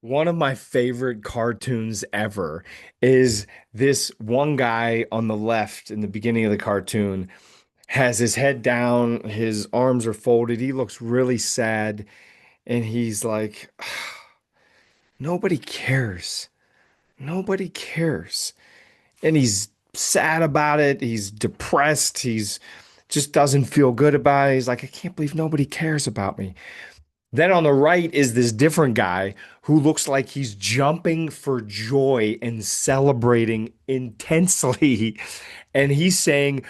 One of my favorite cartoons ever is this one guy on the left in the beginning of the cartoon has his head down, his arms are folded, he looks really sad, and he's like, nobody cares. Nobody cares. And he's sad about it. He's depressed. He's just doesn't feel good about it. He's like, I can't believe nobody cares about me. Then on the right is this different guy who looks like he's jumping for joy and celebrating intensely. And he's saying,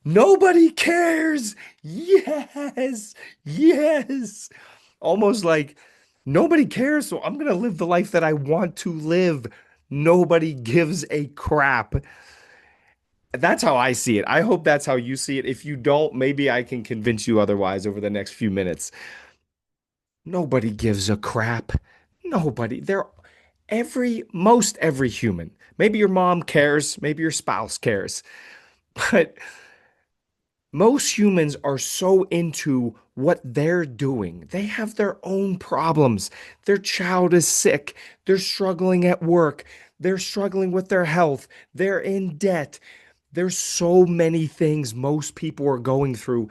nobody cares. Yes, yes. Almost like nobody cares. So I'm going to live the life that I want to live. Nobody gives a crap. That's how I see it. I hope that's how you see it. If you don't, maybe I can convince you otherwise over the next few minutes. Nobody gives a crap. Nobody. Most every human. Maybe your mom cares, maybe your spouse cares, but most humans are so into what they're doing. They have their own problems. Their child is sick. They're struggling at work. They're struggling with their health. They're in debt. There's so many things most people are going through.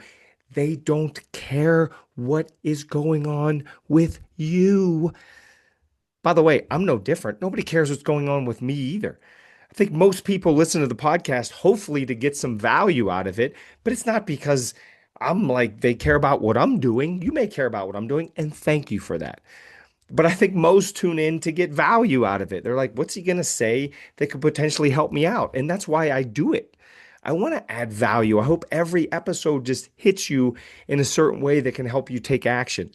They don't care what is going on with you. By the way, I'm no different. Nobody cares what's going on with me either. I think most people listen to the podcast hopefully to get some value out of it, but it's not because I'm like they care about what I'm doing. You may care about what I'm doing, and thank you for that. But I think most tune in to get value out of it. They're like, what's he going to say that could potentially help me out? And that's why I do it. I want to add value. I hope every episode just hits you in a certain way that can help you take action.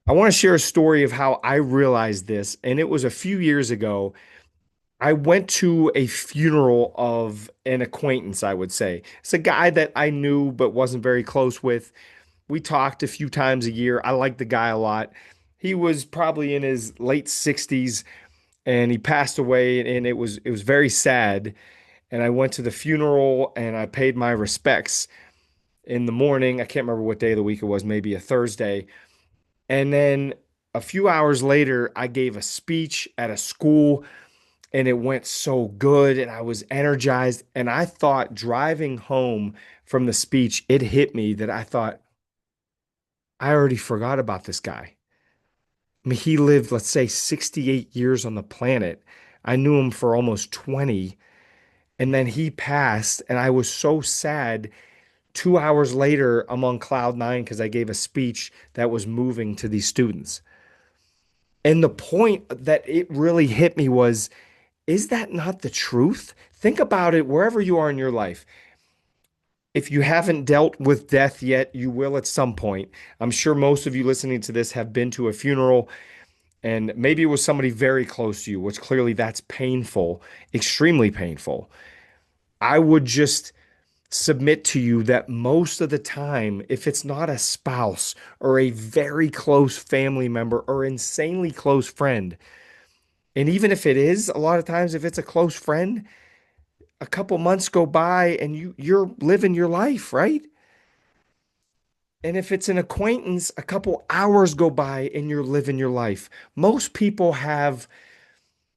I want to share a story of how I realized this, and it was a few years ago. I went to a funeral of an acquaintance, I would say. It's a guy that I knew but wasn't very close with. We talked a few times a year. I liked the guy a lot. He was probably in his late 60s and he passed away, and it was very sad. And I went to the funeral and I paid my respects in the morning. I can't remember what day of the week it was, maybe a Thursday. And then a few hours later, I gave a speech at a school and it went so good and I was energized. And I thought driving home from the speech, it hit me that I thought, I already forgot about this guy. I mean, he lived, let's say, 68 years on the planet. I knew him for almost 20, and then he passed, and I was so sad. 2 hours later, I'm on cloud nine because I gave a speech that was moving to these students. And the point that it really hit me was, is that not the truth? Think about it wherever you are in your life. If you haven't dealt with death yet, you will at some point. I'm sure most of you listening to this have been to a funeral and maybe it was somebody very close to you, which clearly that's painful, extremely painful. I would just submit to you that most of the time, if it's not a spouse or a very close family member or insanely close friend, and even if it is, a lot of times if it's a close friend, a couple months go by and you're living your life, right? And if it's an acquaintance, a couple hours go by and you're living your life. Most people have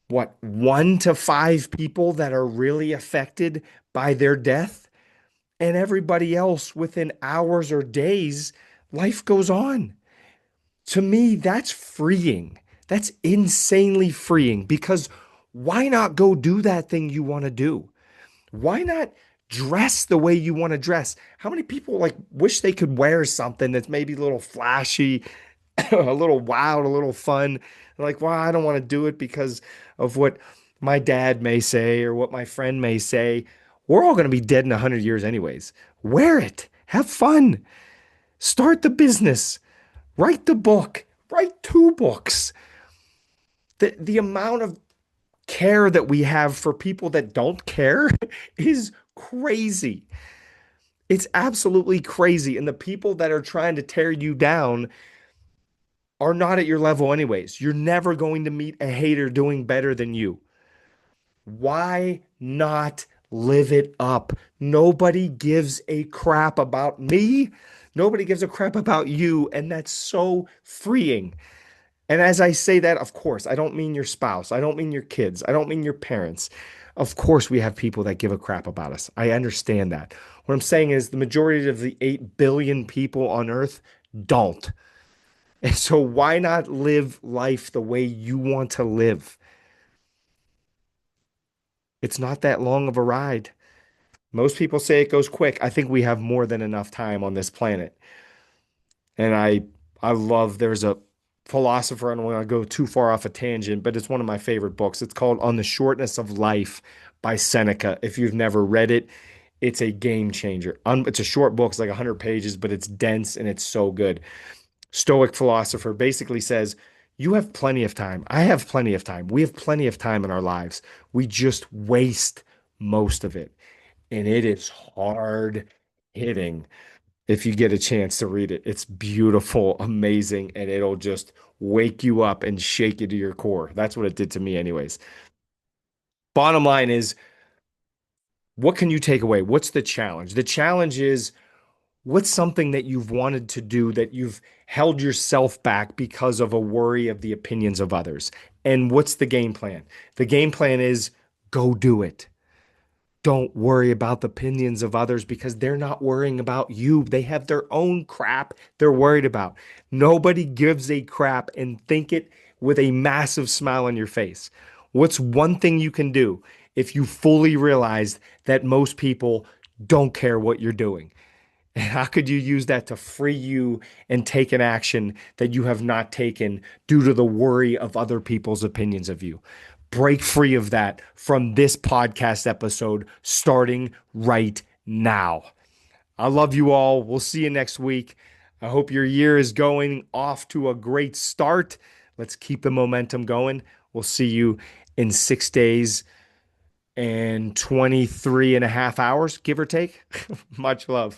what, 1 to 5 people that are really affected by their death, and everybody else within hours or days, life goes on. To me, that's freeing. That's insanely freeing because why not go do that thing you want to do? Why not dress the way you want to dress? How many people like wish they could wear something that's maybe a little flashy, a little wild, a little fun? Like, well, I don't want to do it because of what my dad may say or what my friend may say. We're all going to be dead in 100 years anyways. Wear it. Have fun. Start the business. Write the book. Write 2 books. The amount of care that we have for people that don't care is crazy. It's absolutely crazy. And the people that are trying to tear you down are not at your level, anyways. You're never going to meet a hater doing better than you. Why not live it up? Nobody gives a crap about me. Nobody gives a crap about you. And that's so freeing. And as I say that, of course, I don't mean your spouse. I don't mean your kids. I don't mean your parents. Of course, we have people that give a crap about us. I understand that. What I'm saying is the majority of the 8 billion people on Earth don't. And so why not live life the way you want to live? It's not that long of a ride. Most people say it goes quick. I think we have more than enough time on this planet. And I love there's a philosopher, I don't want to go too far off a tangent, but it's one of my favorite books. It's called On the Shortness of Life by Seneca. If you've never read it, it's a game changer. It's a short book, it's like 100 pages, but it's dense and it's so good. Stoic philosopher basically says, you have plenty of time. I have plenty of time. We have plenty of time in our lives. We just waste most of it. And it is hard hitting if you get a chance to read it. It's beautiful, amazing, and it'll just wake you up and shake you to your core. That's what it did to me, anyways. Bottom line is, what can you take away? What's the challenge? The challenge is, what's something that you've wanted to do that you've held yourself back because of a worry of the opinions of others? And what's the game plan? The game plan is go do it. Don't worry about the opinions of others because they're not worrying about you. They have their own crap they're worried about. Nobody gives a crap, and think it with a massive smile on your face. What's one thing you can do if you fully realize that most people don't care what you're doing? And how could you use that to free you and take an action that you have not taken due to the worry of other people's opinions of you? Break free of that from this podcast episode starting right now. I love you all. We'll see you next week. I hope your year is going off to a great start. Let's keep the momentum going. We'll see you in 6 days and 23 and a half hours, give or take. Much love.